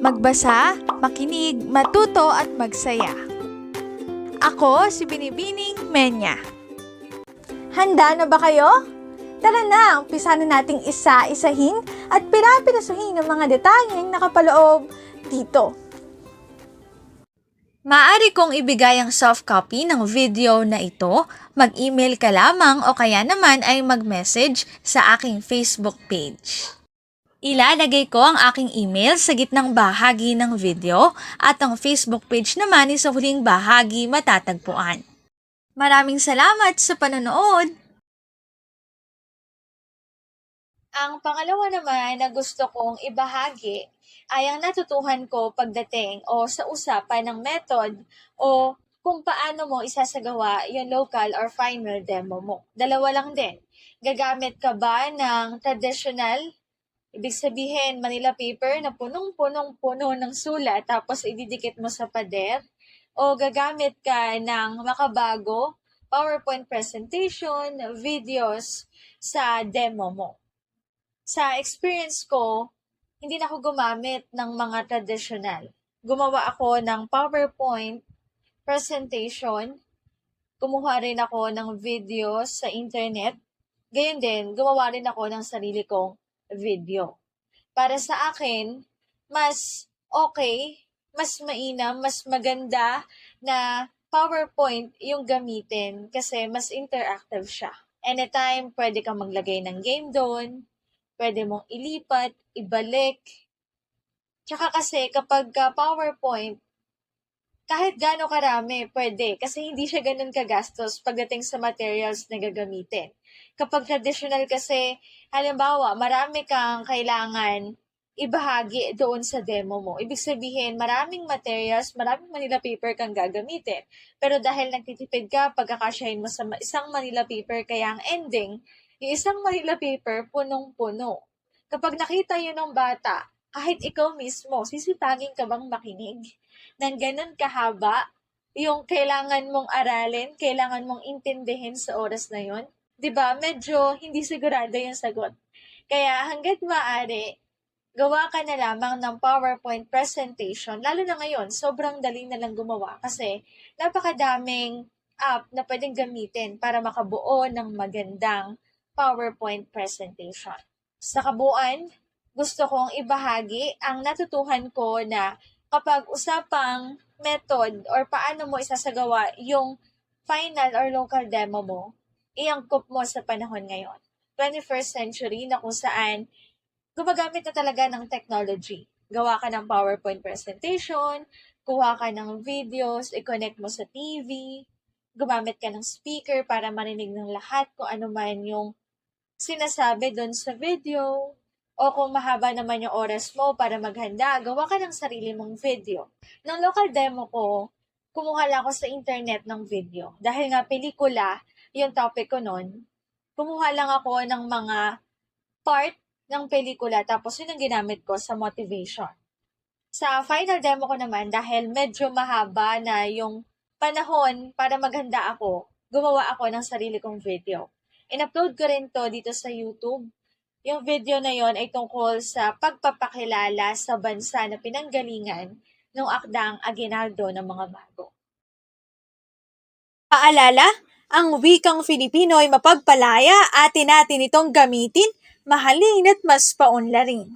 magbasa, makinig, matuto at magsaya. Ako si Binibining Menya. Handa na ba kayo? Tara na, umpisa na nating isa-isahin at pirapirasuhin ang mga detalyeng nakapaloob dito. Maaari kong ibigay ang soft copy ng video na ito, mag-email ka lamang o kaya naman ay mag-message sa aking Facebook page. Ilalagay ko ang aking email sa gitnang bahagi ng video at ang Facebook page naman ay sa huling bahagi matatagpuan. Maraming salamat sa panonood! Ang pangalawa naman na gusto kong ibahagi ay ang natutuhan ko pagdating o sa usapan ng method o kung paano mo isasagawa yung local or final demo mo. Dalawa lang din. Gagamit ka ba ng traditional, ibig sabihin Manila paper na punong-punong-puno ng sulat tapos ididikit mo sa pader? O gagamit ka ng makabago, PowerPoint presentation, videos sa demo mo? Sa experience ko, hindi na ako gumamit ng mga traditional. Gumawa ako ng PowerPoint presentation, kumuha rin ako ng videos sa internet, gayon din, gumawa rin ako ng sarili kong video. Para sa akin, mas okay, mas mainam, mas maganda na PowerPoint yung gamitin kasi mas interactive siya. Anytime, pwede kang maglagay ng game doon, pwede mong ilipat, ibalik. Tsaka kasi kapag PowerPoint, kahit gaano karami, pwede. Kasi hindi siya ganun kagastos pagdating sa materials na gagamitin. Kapag traditional kasi, halimbawa, marami kang kailangan ibahagi doon sa demo mo. Ibig sabihin, maraming materials, maraming Manila paper kang gagamitin. Pero dahil nagtitipid ka, pagkakasyahin mo sa isang Manila paper, kaya ang ending, yung isang Manila paper, punong-puno. Kapag nakita yun ng bata, kahit ikaw mismo, sisipagin ka bang makinig? Nang ganun kahaba, yung kailangan mong aralin, kailangan mong intindihin sa oras na yun? Diba? Medyo hindi sigurado yung sagot. Kaya hanggat maaari, gawa ka na lamang ng PowerPoint presentation. Lalo na ngayon, sobrang dali na lang gumawa kasi napakadaming app na pwedeng gamitin para makabuo ng magandang PowerPoint presentation. Sa kabuuan, gusto kong ibahagi ang natutuhan ko na kapag usapang method or paano mo isasagawa yung final or local demo mo, iangkop mo sa panahon ngayon. 21st century na kung saan gumagamit na talaga ng technology. Gawa ka ng PowerPoint presentation, kuha ka ng videos, i-connect mo sa TV, gumamit ka ng speaker para marinig ng lahat kung ano man yung sinasabi doon sa video, o kung mahaba naman yung oras mo para maghanda, gawa ka ng sarili mong video. Nung local demo ko, kumuha lang ako sa internet ng video. Dahil nga pelikula, yung topic ko nun, kumuha lang ako ng mga part ng pelikula, tapos yun ang ginamit ko sa motivation. Sa final demo ko naman, dahil medyo mahaba na yung panahon para maghanda ako, gumawa ako ng sarili kong video. In-upload ko rin to dito sa YouTube. Yung video na yon ay tungkol sa pagpapakilala sa bansa na pinanggalingan ng akdang Aguinaldo ng mga bago. Paalala, ang wikang Filipino ay mapagpalaya, atin natin itong gamitin, mahalin at mas paunlarin.